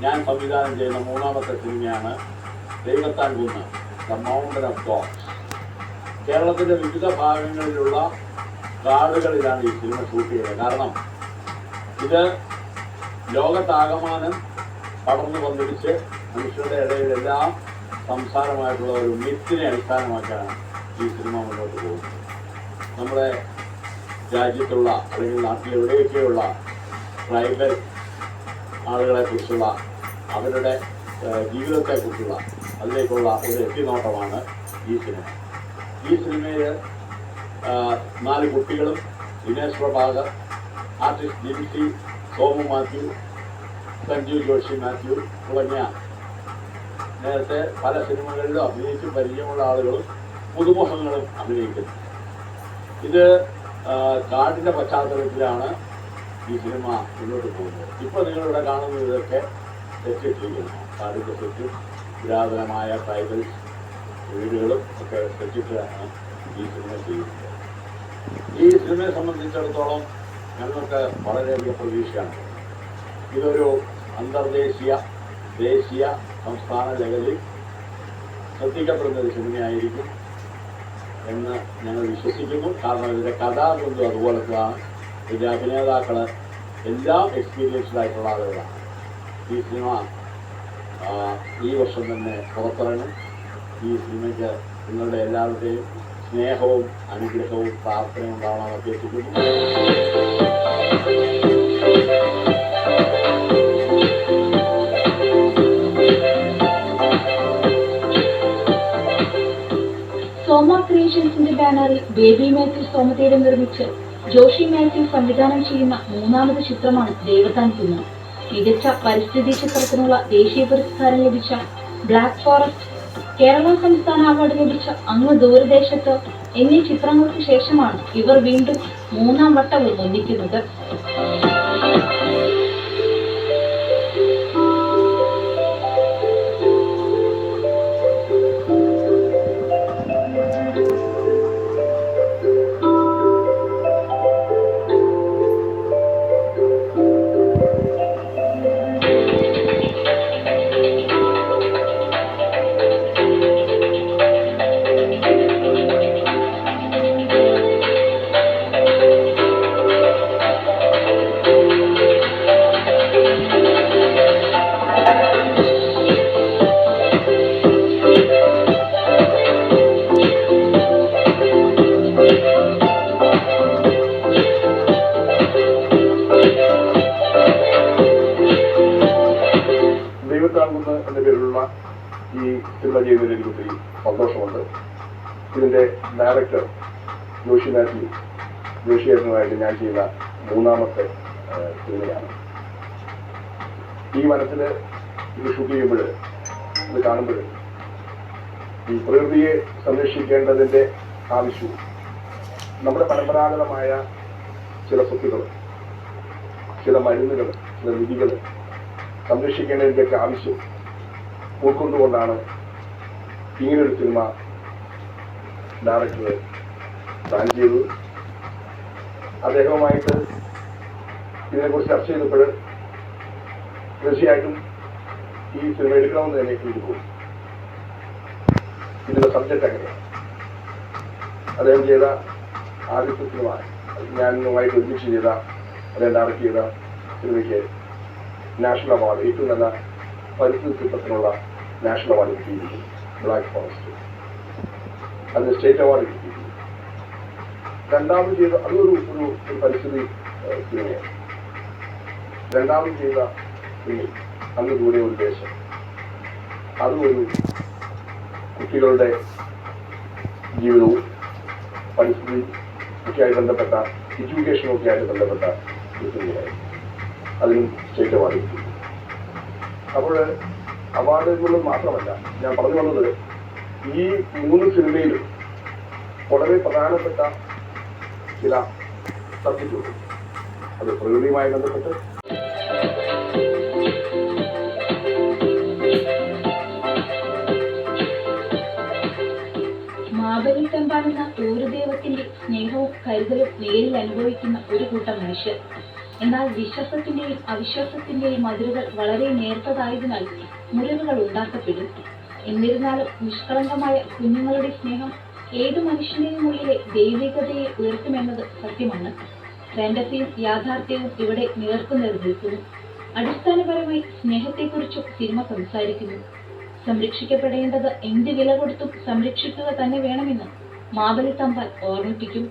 ഞാൻ സംവിധാനം ചെയ്യുന്ന മൂന്നാമത്തെ സിനിമയാണ് ദൈവത്താൻ കുന്ന്, ദ മൗണ്ടൻ ഓഫ് ഗോഡ്സ്. കേരളത്തിൻ്റെ വിവിധ ഭാഗങ്ങളിലുള്ള കാടുകളിലാണ് ഈ സിനിമ ഷൂട്ട് ചെയ്യുന്നത്. കാരണം ഇത് ലോകത്താകമാനം പടർന്നു വന്നിരിച്ച് മനുഷ്യരുടെ ഇടയിലെല്ലാം സംസാരമായിട്ടുള്ള ഒരു മിത്തിനെ അടിസ്ഥാനമാക്കിയാണ് ഈ സിനിമ മുന്നോട്ട് പോകുന്നത്. നമ്മുടെ രാജ്യത്തുള്ള അല്ലെങ്കിൽ നാട്ടിലെവിടെയൊക്കെയുള്ള ട്രൈബൽ ആളുകളെക്കുറിച്ചുള്ള അവരുടെ ജീവിതത്തെക്കുറിച്ചുള്ള അതിലേക്കുള്ള ഒരു എത്തിനോട്ടമാണ് ഈ സിനിമ. ഈ സിനിമയിൽ 4 കുട്ടികളും ദിനേശ് പ്രഭാകർ, ആർട്ടിസ്റ്റ് ജിൻസി, സോമു മാത്യു, സഞ്ജു ജോഷി മാത്യു തുടങ്ങിയ നേരത്തെ പല സിനിമകളിലും അഭിനയിച്ച് പരിചയമുള്ള ആളുകളും പുതുമുഖങ്ങളും അഭിനയിക്കുന്നു. ഇത് കാടിൻ്റെ പശ്ചാത്തലത്തിലാണ് ഈ സിനിമ മുന്നോട്ട് പോകുന്നത്. ഇപ്പോൾ നിങ്ങളിവിടെ കാണുന്നത് ഇതൊക്കെ സെറ്റിട്ടിരിക്കുന്നു. കാടിൻ്റെ സെറ്റും പുരാതനമായ ട്രൈബൽ വീടുകളും ഒക്കെ സെറ്റിട്ടാണ് ഈ സിനിമ ചെയ്യുന്നത്. ഈ സിനിമയെ സംബന്ധിച്ചിടത്തോളം ഞങ്ങൾക്ക് വളരെയധികം പ്രതീക്ഷയാണ്. ഇതൊരു അന്തർദേശീയ, ദേശീയ, സംസ്ഥാന ലെവലിൽ ശ്രദ്ധിക്കപ്പെടുന്ന ഒരു സിനിമയായിരിക്കും എന്ന് ഞങ്ങൾ വിശ്വസിക്കുന്നു. കാരണം ഇതിൻ്റെ കഥാബന്ധം അതുപോലത്തെയാണ്. ഇതിൻ്റെ അഭിനേതാക്കൾ എല്ലാം എക്സ്പീരിയൻസ്ഡ് ആയിട്ടുള്ള ആളുകളാണ്. ഈ സിനിമ ഈ വർഷം തന്നെ പുറത്തിറങ്ങും. ഈ സിനിമയ്ക്ക് നിങ്ങളുടെ എല്ലാവരുടെയും സ്നേഹവും അനുഗ്രഹവും പ്രാർത്ഥനയും ഉണ്ടാവണമെന്ന് അഭ്യർത്ഥിക്കുന്നു. സോമ ക്രിയേഷൻസിന്റെ ബാനറിൽ ബേബി മാത്യു സോമതേടെ നിർമ്മിച്ച് ജോഷി മാത്യു സംവിധാനം ചെയ്യുന്ന മൂന്നാമത് ചിത്രമാണ് ദൈവത്താൻ കുന്ന്. മികച്ച പരിസ്ഥിതി ചിത്രത്തിനുള്ള ദേശീയ പുരസ്കാരം ലഭിച്ച ബ്ലാക്ക് ഫോറസ്റ്റ്, കേരള സംസ്ഥാന അവാർഡ് ലഭിച്ച അങ്ങ് ദൂരദേശത്ത് എന്നീ ചിത്രങ്ങൾക്ക് ശേഷമാണ് ഇവർ വീണ്ടും 3ാം വട്ടവും ഒന്നിക്കുന്നത്. എന്ന പേരിലുള്ള ഈ സിനിമ ചെയ്യുന്നതിൽ എനിക്ക് ഒത്തിരി സന്തോഷമുണ്ട്. ഇതിൻ്റെ ഡയറക്ടർ ജോഷി മാത്യു, ജോഷിയായിട്ടുമായിട്ട് ഞാൻ ചെയ്യുന്ന 3ാമത്തെ സിനിമയാണ്. ഈ വനത്തിൽ ഇത് ഷൂട്ട് ചെയ്യുമ്പോൾ, ഇത് കാണുമ്പോൾ ഈ പ്രകൃതിയെ സംരക്ഷിക്കേണ്ടതിൻ്റെ ആവശ്യവും നമ്മുടെ പരമ്പരാഗതമായ ചില സ്വത്തുക്കൾ, ചില മരുന്നുകൾ, ചില വിധികൾ സംരക്ഷിക്കേണ്ടതിൻ്റെയൊക്കെ ആവശ്യം ഉൾക്കൊണ്ടുകൊണ്ടാണ് ഇങ്ങനൊരു സിനിമ ഡയറക്ടർ പ്ലാൻ ചെയ്തത്. അദ്ദേഹവുമായിട്ട് ഇതിനെക്കുറിച്ച് ചർച്ച ചെയ്തപ്പോൾ തീർച്ചയായിട്ടും ഈ സിനിമ എടുക്കണമെന്ന് തന്നെ എനിക്ക് തോന്നി. ഇതിൻ്റെ സബ്ജക്റ്റ് അങ്ങനെയാണ്. അദ്ദേഹം ചെയ്ത ആദ്യത്തെ സിനിമ, ഞാനുമായിട്ട് ഒരുമിച്ച് ചെയ്ത, അദ്ദേഹം ഡയറക്റ്റ് ചെയ്ത സിനിമയ്ക്ക് നാഷണൽ അവാർഡ്, ഏറ്റവും നല്ല പരിസ്ഥിതി ചിത്രത്തിനുള്ള നാഷണൽ അവാർഡ് കിട്ടിയിരിക്കുന്നു. ബ്ലാക്ക് ഫോറസ്റ്റ് അതിന് സ്റ്റേറ്റ് അവാർഡ് കിട്ടിയിരിക്കുന്നു. രണ്ടാമത് ചെയ്ത അതൊരു ഒരു പരിസ്ഥിതി സിനിമയാണ്. രണ്ടാമത് ചെയ്ത സിനിമ അങ്ങ് ദൂരെ ഒരു ദേശം, അതും ഒരു കുട്ടികളുടെ ജീവിതവും പരിസ്ഥിതി ഒക്കെയായി ബന്ധപ്പെട്ട എഡ്യൂക്കേഷനും ഒക്കെ ആയിട്ട് ബന്ധപ്പെട്ട ഒരു സിനിമയായിരുന്നു. അതിനും സ്റ്റേറ്റ് അവാർഡ് കിട്ടി. അപ്പോൾ അവാർഡുകൾ മാത്രമല്ല, ഞാൻ പറഞ്ഞു വന്നത് ഈ 3 സിനിമയിലും വളരെ പ്രധാനപ്പെട്ട ചില സബ്ജക്റ്റുകൾ, അത് പ്രകൃതിയുമായി ബന്ധപ്പെട്ട് മാബലിത്തമ്പാടുന്ന ഒരു ദൈവത്തിന്റെ സ്നേഹവും കരുതലും നേരിൽ അനുഭവിക്കുന്ന ഒരു കൂട്ടം മനുഷ്യർ. എന്നാൽ വിശ്വാസത്തിന്റെയും അവിശ്വാസത്തിന്റെയും അതിരുകൾ വളരെ നേർത്തതായതിനാൽ മുറിവുകൾ ഉണ്ടാക്കപ്പെടും. എന്നിരുന്നാലും നിഷ്കളങ്കമായ കുഞ്ഞുങ്ങളുടെ സ്നേഹം ഏതു മനുഷ്യന്റെയും ഉള്ളിലെ ദൈവികതയെ ഉയർത്തുമെന്നത് സത്യമാണ്. ഫാന്റസിയും യാഥാർത്ഥ്യവും ഇവിടെ നേർക്കുനേർ നിൽക്കുന്നു. അടിസ്ഥാനപരമായി സ്നേഹത്തെക്കുറിച്ചും സിനിമ സംസാരിക്കുന്നു. സംരക്ഷിക്കപ്പെടേണ്ടത് എന്ത് വില കൊടുത്തും സംരക്ഷിക്കുക തന്നെ വേണമെന്ന് മാവലി തമ്പാൻ ഓർമ്മിപ്പിക്കും.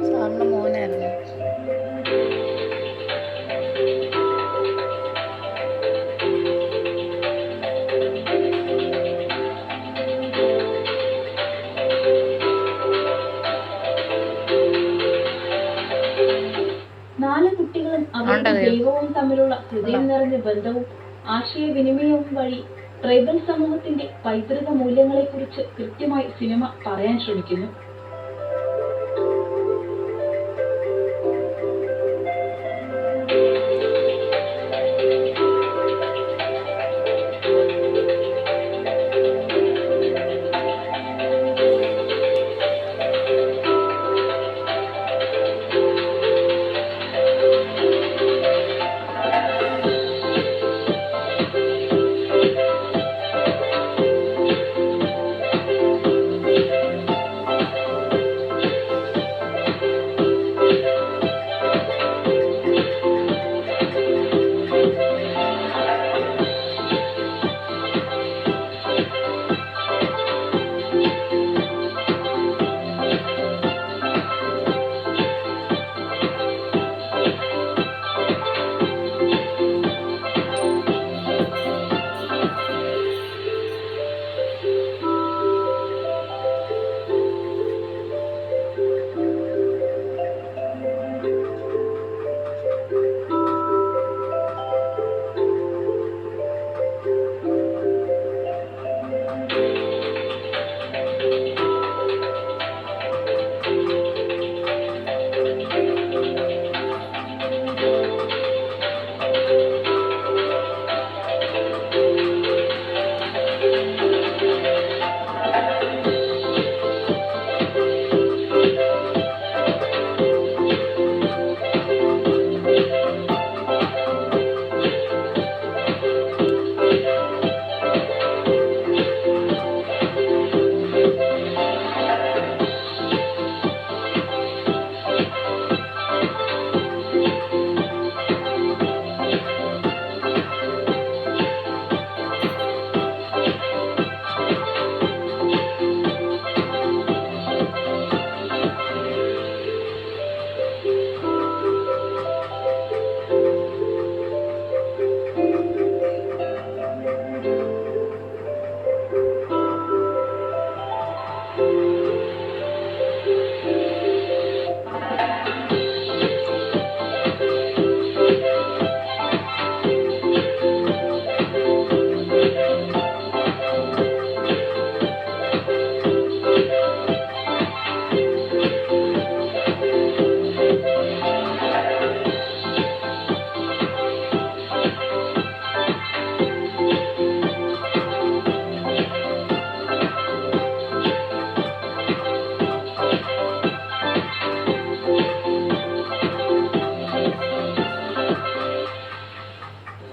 സാറിന്റെ മോനായിരുന്നു. നാല് കുട്ടികളും അവരുടെ ദൈവവും തമ്മിലുള്ള ഹൃദയം നിറഞ്ഞ ബന്ധവും ആശയവിനിമയവും വഴി ട്രൈബൽ സമൂഹത്തിന്റെ പൈതൃക മൂല്യങ്ങളെക്കുറിച്ച് കൃത്യമായി സിനിമ പറയാൻ ശ്രമിക്കുന്നു.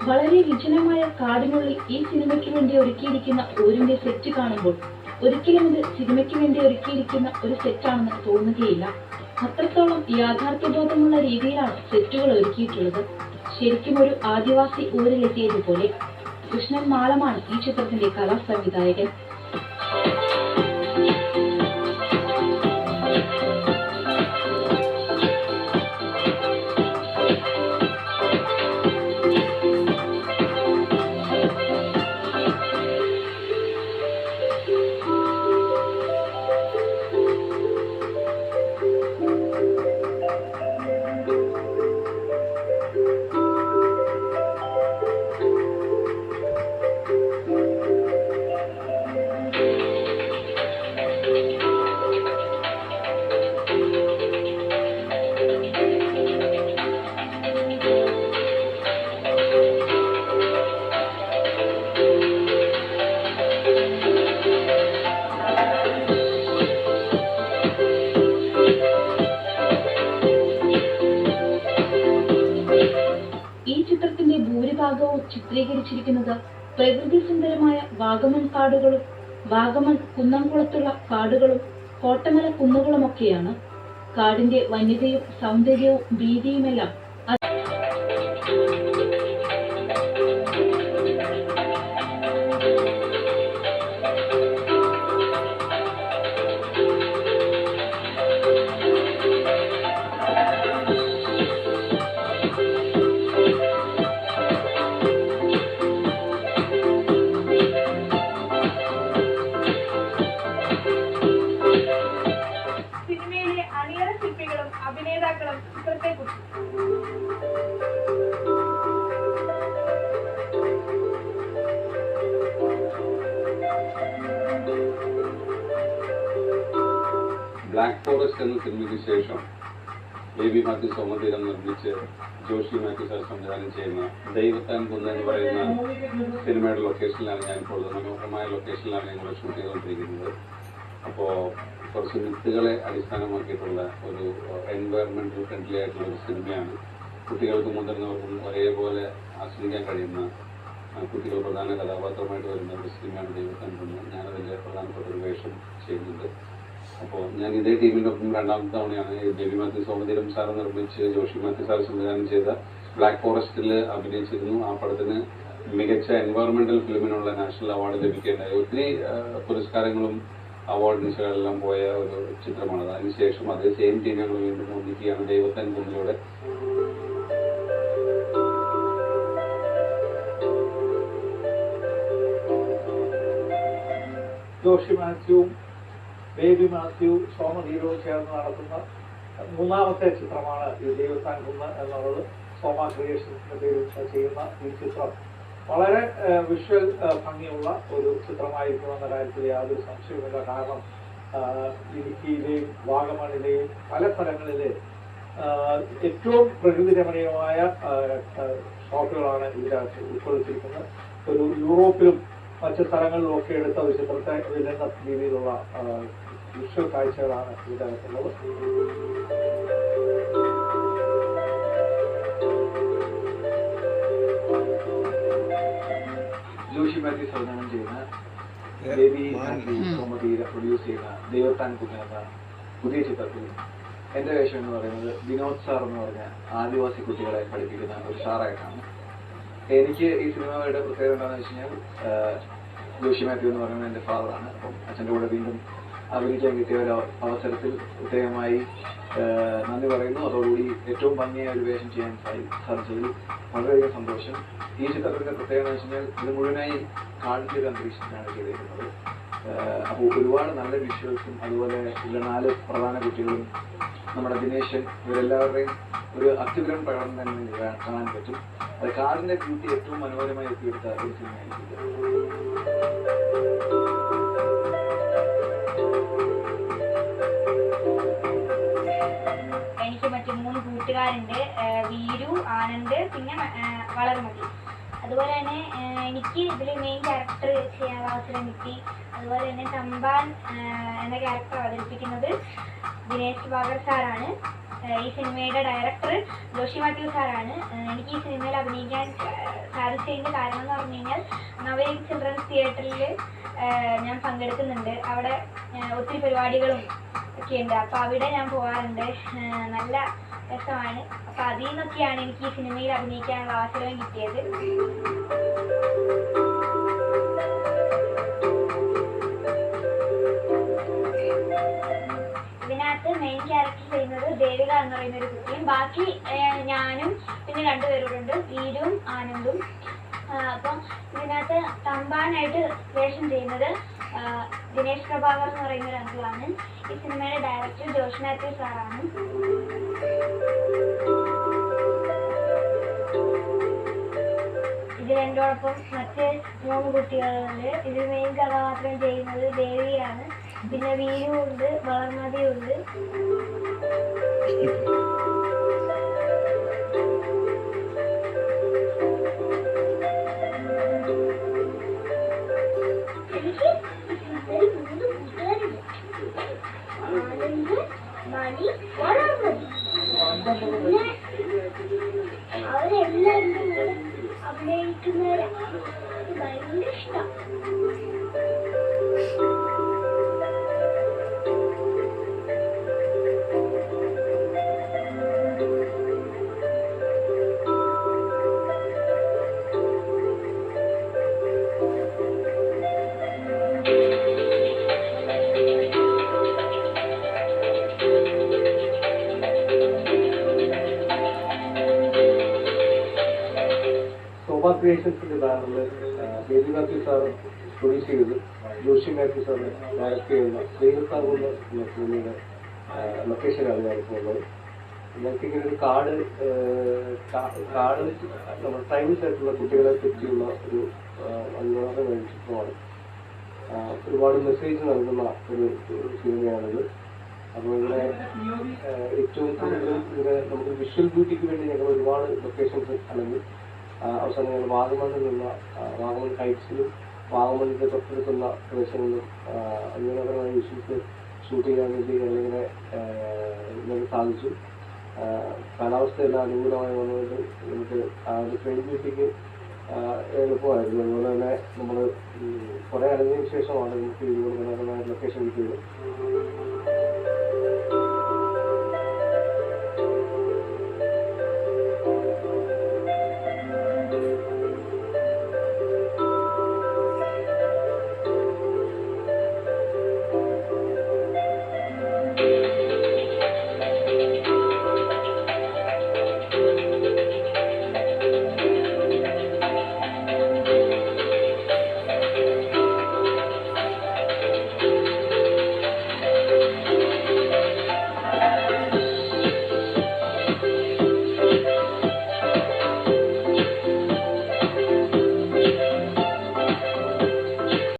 വളരെ വിജനമായ കാടിനുള്ളിൽ ഈ സിനിമയ്ക്ക് വേണ്ടി ഒരുക്കിയിരിക്കുന്ന ഊരിന്റെ സെറ്റ് കാണുമ്പോൾ ഒരിക്കലും ഇത് സിനിമയ്ക്ക് വേണ്ടി ഒരുക്കിയിരിക്കുന്ന ഒരു സെറ്റാണെന്ന് തോന്നുകയില്ല. അത്രത്തോളം യാഥാർത്ഥ്യബോധമുള്ള രീതിയിലാണ് സെറ്റുകൾ ഒരുക്കിയിട്ടുള്ളത്. ശരിക്കും ഒരു ആദിവാസി ഊരിലെത്തിയതുപോലെ. കൃഷ്ണൻ മാളമാണ് ഈ ചിത്രത്തിന്റെ കലാസംവിധായകൻ. ചിത്രീകരിച്ചിരിക്കുന്നത് പ്രകൃതി സുന്ദരമായ വാഗമൺ കാടുകളും വാഗമൺ കുന്നംകുളത്തുള്ള കാടുകളും കോട്ടമല കുന്നുകളുമൊക്കെയാണ്. കാടിന്റെ വന്യതയും സൗന്ദര്യവും ഭീതിയുമെല്ലാം സിനിമയിലെ അണിയറ ശില്പികളും അഭിനേതാക്കളും ചിത്രത്തെക്കുറിച്ച് ബ്ലാക്ക് ഫോറസ്റ്റ് എന്ന സിനിമയ്ക്ക് ശേഷം ബേബി മാത്യു സോമതീരം നിർമ്മിച്ച് ജോഷി മാത്യു സാർ സംവിധാനം ചെയ്യുന്ന ദൈവത്താൻ കുന്ന് എന്ന് പറയുന്ന സിനിമയുടെ ലൊക്കേഷനിലാണ് ഞാനിപ്പോൾ മനോഹരമായ ലൊക്കേഷനിലാണ് ഞങ്ങൾ ഷൂട്ട് ചെയ്തുകൊണ്ടിരിക്കുന്നത്. അപ്പോൾ കുറച്ച് മിത്തുകളെ അടിസ്ഥാനമാക്കിയിട്ടുള്ള ഒരു എൻവയറമെന്റൽ ഫ്രണ്ട്ലി ആയിട്ടുള്ള ഒരു സിനിമയാണ്. കുട്ടികൾക്കും മുതിർന്നവർക്കും ഒരേപോലെ ആസ്വദിക്കാൻ കഴിയുന്ന കുട്ടികൾ പ്രധാന കഥാപാത്രമായിട്ട് വരുന്ന ഒരു സിനിമയാണ് ദൈവത്താൻ കുന്ന്. ഞാനതിൻ്റെ പ്രധാനപ്പെട്ട ഒരു വേഷം ചെയ്യുന്നുണ്ട്. അപ്പോൾ ഞാൻ ഇതേ ടീമിനൊപ്പം രണ്ടാമത്തെ തവണയാണ് ബേബി മാത്യു സോമതീരം സാർ നിർമ്മിച്ച് ജോഷി മാത്യു സാർ സംവിധാനം ചെയ്ത ബ്ലാക്ക് ഫോറസ്റ്റിൽ അഭിനയിച്ചിരുന്നു. ആ പടത്തിന് മികച്ച എൻവയറമെന്റൽ ഫിലിമിനുള്ള നാഷണൽ അവാർഡ് ലഭിക്കേണ്ടായി. ഒത്തിരി പുരസ്കാരങ്ങളും അവാർഡ് നിശകളെല്ലാം പോയ ഒരു ചിത്രമാണ്. അതിനുശേഷം അതേ സെയിം ടീം ഞങ്ങൾ വീണ്ടും ഒന്നിക്കുകയാണ് ദൈവത്താൻ കുന്നിലൂടെ. ജോഷി മാത്യുവും ബേബി മാത്യു സോമതീരവും ചേർന്ന് നടത്തുന്ന മൂന്നാമത്തെ ചിത്രമാണ് ഈ ദൈവത്താൻ കുന്ന് എന്നുള്ളത്. സോമ ക്രിയേഷൻസിന്റെ പേരിൽ ചെയ്യുന്ന ഈ ചിത്രം വളരെ വിഷ്വൽ ഭംഗിയുള്ള ഒരു ചിത്രമായിരിക്കുമെന്ന കാര്യത്തിൽ യാതൊരു സംശയവുമില്ല. കാരണം ഇടുക്കിയിലെയും വാഗമണിലെയും പല സ്ഥലങ്ങളിലെ ഏറ്റവും പ്രകൃതി രമണീയമായ ഷോട്ടുകളാണ് ഇതിനകത്ത് ഉൾക്കൊള്ളിച്ചിരിക്കുന്നത്. ഒരു യൂറോപ്പിലും മറ്റു സ്ഥലങ്ങളിലും ഒക്കെ എടുത്ത ഒരു ചിത്രത്തെ വിലന്ന രീതിയിലുള്ള വിഷ്വൽ കാഴ്ചകളാണ് ഇതിനകത്തുള്ളത്. ജോഷി മാത്യു സംവിധാനം ചെയ്യുന്ന ബേബി മാത്യു സോമതീര പ്രൊഡ്യൂസ് ചെയ്യുന്ന ദൈവത്താൻ കുന്ന് എന്ന പുതിയ ചിത്രത്തിൽ എൻ്റെ വേഷം എന്ന് പറയുന്നത് വിനോദ് സാർ എന്ന് പറഞ്ഞ ആദിവാസി കുട്ടികളെ പഠിപ്പിക്കുന്ന ഒരു സാറായിട്ടാണ്. എനിക്ക് ഈ സിനിമയുടെ പ്രത്യേകത എന്താണെന്ന് വെച്ച് കഴിഞ്ഞാൽ ജോഷി മാത്യു എന്ന് പറയുന്നത് എൻ്റെ ഫാദറാണ്. അപ്പം അച്ഛൻ്റെ കൂടെ വീണ്ടും അഭിനയിക്കാൻ കിട്ടിയ ഒരു അവസരത്തിൽ പ്രത്യേകമായി നന്ദി പറയുന്നു. അതോടുകൂടി ഏറ്റവും ഭംഗിയായ ഒരു വേഷം ചെയ്യാൻ സാധിച്ചതിൽ വളരെയധികം സന്തോഷം. ഈ ചിത്രത്തിൻ്റെ പ്രത്യേകത എന്ന് വെച്ച് കഴിഞ്ഞാൽ ഇത് മുഴുവനായി കാടിൻ്റെ ഒരു അന്തരീക്ഷത്തിലാണ് ചെയ്തിരിക്കുന്നത്. അപ്പോൾ ഒരുപാട് നല്ല വിഷ്വൽസും അതുപോലെ ഇതിലെ 4 പ്രധാന കുട്ടികളും നമ്മുടെ ദിനേശൻ ഇവരെല്ലാവരുടെയും ഒരു അത്യുഗ്രൻ പ്രകടനം തന്നെ കാണാൻ പറ്റും. അത് കാടിൻ്റെ ബ്യൂട്ടി ഏറ്റവും മനോഹരമായി എത്തിയെടുത്ത ഒരു സിനിമയായിരിക്കും. എനിക്ക് മറ്റു 3 കൂട്ടുകാരുണ്ട്, വീരു, ആനന്ദ്, പിന്നെ വളർമതി. അതുപോലെ തന്നെ എനിക്ക് ഇതിൽ മെയിൻ ക്യാരക്ടർ ചെയ്യാനുള്ള അവസരം കിട്ടി. അതുപോലെ തന്നെ തമ്പാൻ എന്ന ക്യാരക്ടർ അവതരിപ്പിക്കുന്നത് ദിനേശ് ബാഗർ സാറാണ്. ഈ സിനിമയുടെ ഡയറക്ടർ ജോഷി മാത്യു സാറാണ്. എനിക്ക് ഈ സിനിമയിൽ അഭിനയിക്കാൻ സാധിച്ചതിൻ്റെ കാരണം എന്ന് പറഞ്ഞു കഴിഞ്ഞാൽ നവയും ചിൽഡ്രൻസ് തിയേറ്ററിൽ ഞാൻ പങ്കെടുക്കുന്നുണ്ട്. അവിടെ ഒത്തിരി പരിപാടികളും ഒക്കെ ഉണ്ട്. അപ്പോൾ അവിടെ ഞാൻ പോകാറുണ്ട്. നല്ല രസമാണ്. അപ്പോൾ അതിൽ നിന്നൊക്കെയാണ് എനിക്ക് ഈ സിനിമയിൽ അഭിനയിക്കാനുള്ള അവസരം കിട്ടിയത്. ഇതിനകത്ത് മെയിൻ ക്യാരക്ടർ ചെയ്യുന്നത് ദേവിക എന്ന് പറയുന്ന ഒരു കുട്ടിയും ബാക്കി ഞാനും പിന്നെ 2 പേരോടുണ്ട്, വീരും ആനന്ദും. അപ്പം ഇതിനകത്ത് തമ്പാനായിട്ട് വേഷം ചെയ്യുന്നത് ദിനേശ് പ്രഭാകർ എന്ന് പറയുന്ന ഒരു അങ്കിളാണ്. ഈ സിനിമയുടെ ഡയറക്ടർ ജോഷി മാത്യു സാറാണ്. ഇതിൽ എന്നോടൊപ്പം മറ്റ് 3 കുട്ടികളുണ്ട്. ഇതിൽ മെയിൻ കഥാപാത്രം ചെയ്യുന്നത് ദേവിയാണ്. പിന്നെ വീരുണ്ട്, വളർമതിയുണ്ട്. അഭിനയിക്കുന്നവരെ ഭയങ്കര ഇഷ്ടം. സോമ ക്രിയേഷൻസിന്റെ ബാനറിൽ ബേബി മാത്യു സാർ പ്രൊഡ്യൂസ് ചെയ്ത് ജോഷി മാത്യു സാർ ഡയറക്റ്റ് ചെയ്യുന്ന ദൈവത്താകുന്ന എന്ന സിനിമയുടെ ലൊക്കേഷനാണ് ഞാനിപ്പോൾ ഉള്ളത്. ഞങ്ങൾക്കിങ്ങനെ ഒരു കാട് നമ്മൾ ട്രൈബൽസ് ആയിട്ടുള്ള കുട്ടികളെ പറ്റിയുള്ള ഒരു അനുവാദം ചിത്രമാണ്. ഒരുപാട് മെസ്സേജ് നൽകുന്ന ഒരു സിനിമയാണിത്. അപ്പോൾ ഇവിടെ ഏറ്റവും കൂടുതൽ ഇവിടെ നമുക്ക് വിഷ്വൽ ബ്യൂട്ടിക്ക് വേണ്ടി ഞങ്ങൾ ഒരുപാട് ലൊക്കേഷൻസ് അല്ലെങ്കിൽ അവസാനം ഞങ്ങൾ വാഗമണിൽ നിന്ന വാഗമൺ ഹൈറ്റ്സിലും വാഗമണിൻ്റെ തൊട്ടടുത്തുള്ള പ്രദേശങ്ങളിലും അനുകൂലകരമായ വിഷ്വൽസ് ഷൂട്ട് ചെയ്യാൻ വേണ്ടി ഞങ്ങളിങ്ങനെ ഞങ്ങൾക്ക് സാധിച്ചു. കാലാവസ്ഥയെല്ലാം അനുകൂലമായി വന്നുകൊണ്ട് നമുക്ക് ആ ഒരു ട്രെയിൻ ബ്യൂട്ടിക്ക് എളുപ്പമായിരുന്നു. അതുപോലെ തന്നെ നമ്മൾ കുറേ അറിഞ്ഞതിന് ശേഷമാണ് നമുക്ക് ഇതുപോലെ മനോഹരമായ ലൊക്കേഷൻ കിട്ടിയത്.